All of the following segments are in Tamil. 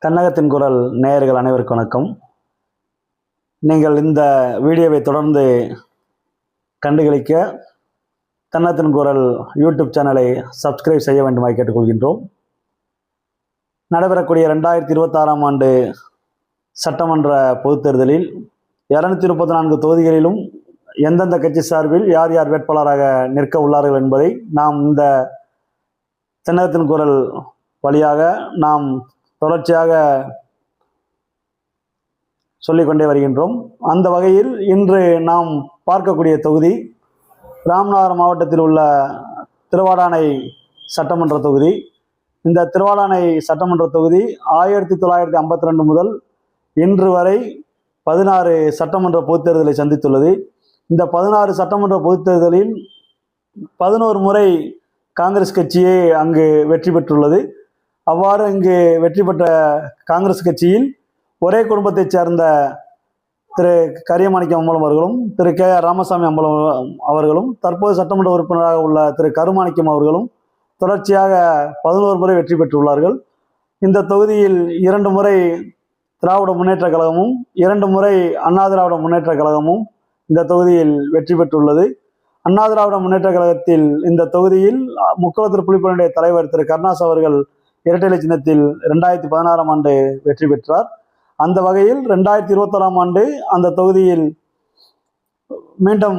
கன்னகத்தின் குரல் நேயர்கள் அனைவருக்கும் வணக்கம். நீங்கள் இந்த வீடியோவை தொடர்ந்து கண்டுகளிக்க கன்னகத்தின் குரல் யூடியூப் சேனலை சப்ஸ்கிரைப் செய்ய வேண்டுமாய் கேட்டுக்கொள்கின்றோம். நடைபெறக்கூடிய 2026ஆம் ஆண்டு சட்டமன்ற பொதுத் தேர்தலில் 234 தொகுதிகளிலும் எந்தெந்த கட்சி சார்பில் யார் யார் வேட்பாளராக நிற்க உள்ளார்கள் என்பதை நாம் இந்த கன்னகத்தின் குரல் வழியாக நாம் தொடர்ச்சியாக சொல்லிக்கொண்டே வருகின்றோம். அந்த வகையில் இன்று நாம் பார்க்கக்கூடிய தொகுதி ராமநாதபுரம் மாவட்டத்தில் உள்ள திருவாடானை சட்டமன்ற தொகுதி. இந்த திருவாடானை சட்டமன்ற தொகுதி 1952 முதல் இன்று வரை 16 சட்டமன்ற பொதுத் தேர்தலை சந்தித்துள்ளது. இந்த 16 சட்டமன்ற பொதுத் தேர்தலில் 11 முறை காங்கிரஸ் கட்சியே அங்கு வெற்றி பெற்றுள்ளது. அவ்வாறு இங்கு வெற்றி பெற்ற காங்கிரஸ் கட்சியில் ஒரே குடும்பத்தைச் சேர்ந்த திரு கரியமாணிக்கம் அம்பலம் அவர்களும் திரு கே.ஆர். ராமசாமி அம்பலம் அவர்களும் தற்போது சட்டமன்ற உறுப்பினராக உள்ள திரு கருமாணிக்கம் அவர்களும் தொடர்ச்சியாக 11 முறை வெற்றி பெற்றுள்ளார்கள். இந்த தொகுதியில் 2 முறை திராவிட முன்னேற்ற கழகமும் 2 முறை அண்ணா திராவிட முன்னேற்ற கழகமும் இந்த தொகுதியில் வெற்றி பெற்றுள்ளது. அண்ணா திராவிட முன்னேற்ற கழகத்தில் இந்த தொகுதியில் முக்குளத்தூர் புலிப்படையினுடைய தலைவர் திரு கருணாஸ் அவர்கள் இரட்டை இலை சின்னத்தில் 2016ஆம் ஆண்டு வெற்றி பெற்றார். அந்த வகையில் 2021ஆம் ஆண்டு அந்த தொகுதியில் மீண்டும்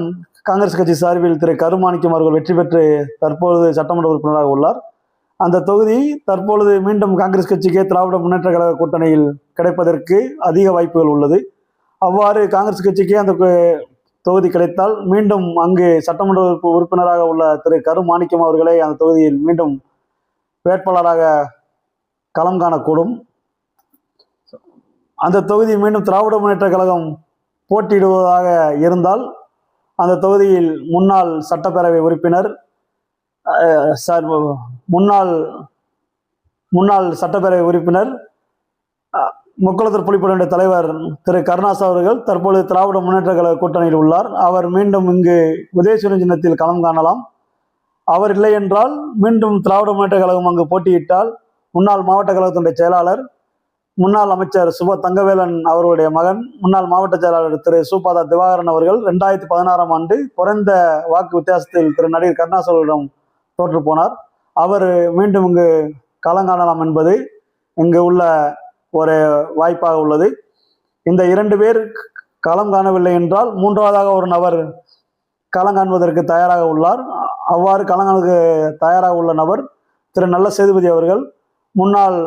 காங்கிரஸ் கட்சி சார்பில் திரு கருமாணிக்கம் அவர்கள் வெற்றி பெற்று தற்பொழுது சட்டமன்ற உறுப்பினராக உள்ளார். அந்த தொகுதி தற்பொழுது மீண்டும் காங்கிரஸ் கட்சிக்கே திராவிட முன்னேற்ற கழக கூட்டணியில் கிடைப்பதற்கு அதிக வாய்ப்புகள் உள்ளது. அவ்வாறு காங்கிரஸ் கட்சிக்கே அந்த தொகுதி கிடைத்தால் மீண்டும் அங்கு சட்டமன்ற உறுப்பினராக உள்ள திரு கருமாணிக்கம் அவர்களை அந்த தொகுதியில் மீண்டும் வேட்பாளராக களம் காணக்கூடும். அந்த தொகுதி மீண்டும் திராவிட முன்னேற்ற கழகம் போட்டியிடுவதாக இருந்தால் அந்த தொகுதியில் முன்னாள் சட்டப்பேரவை உறுப்பினர் முன்னாள் சட்டப்பேரவை உறுப்பினர் முக்குளத்தூர் புலிப்படையினுடைய தலைவர் திரு கருணாஸ் அவர்கள் தற்பொழுது திராவிட முன்னேற்ற கழக கூட்டணியில் உள்ளார். அவர் மீண்டும் இங்கு உதயசூரியன் சின்னத்தில் களம் காணலாம். அவர் இல்லை என்றால் மீண்டும் திராவிட முன்னேற்ற கழகம் அங்கு போட்டியிட்டால் முன்னாள் மாவட்ட கழகத்தினுடைய செயலாளர் முன்னாள் அமைச்சர் சுப தங்கவேலன் அவர்களுடைய மகன் முன்னாள் மாவட்ட செயலாளர் திரு சூபாதா திவாகரன் அவர்கள் 2016ஆம் ஆண்டு குறைந்த வாக்கு வித்தியாசத்தில் திரு நடிகர் கருணாஸ் அவர்களிடம் தோற்று போனார். அவர் மீண்டும் இங்கு களம் காணலாம் என்பது இங்கு உள்ள ஒரு வாய்ப்பாக உள்ளது. இந்த 2 பேர் களம் காணவில்லை என்றால் மூன்றாவதாக ஒரு நபர் களம் காண்பதற்கு தயாராக உள்ளார். அவ்வாறு களங்களுக்கு தயாராக உள்ள நபர் திரு நல்ல சேதுபதி அவர்கள் முன்னாள்